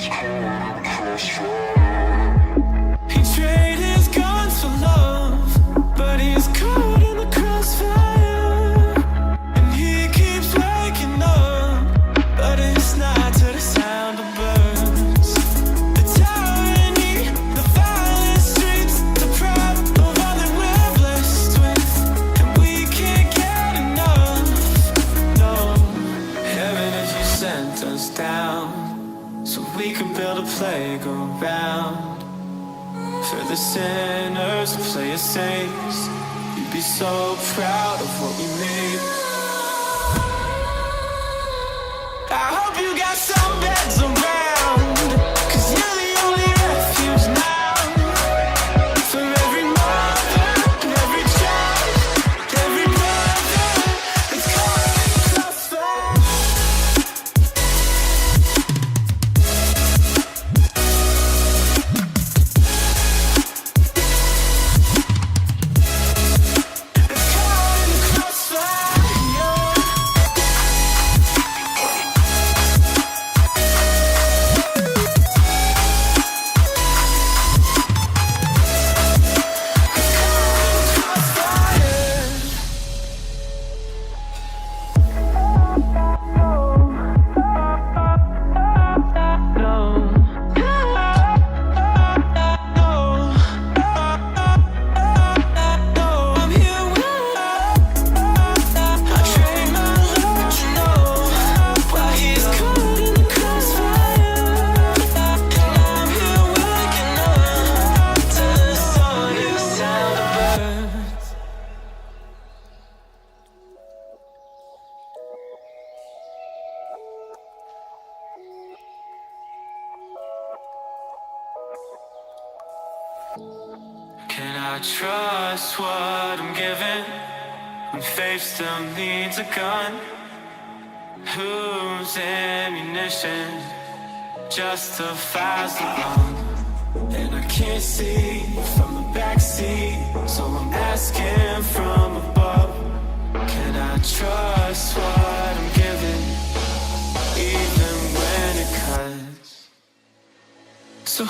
He traded his guns for love, but he's caught in the crossfire. And he keeps waking up, but it's not to the sound of birds. The tyranny, the violent streets, the pride of all that we're blessed with, and we can't get enough. No, heaven, if you sent us down, so we could build a playground for the sinners who play it safe. You'd be so proud of what we made. I hope you got some beds around, 'cause you're the only refuge now. For every mother and every child, every brother that's caught in the crossfire. Can I trust what I'm given when faith still needs a gun? Whose ammunition justifies the wrong? And I can't see from the backseat, so I'm asking from above. Can I trust what I'm given, even when it cuts? So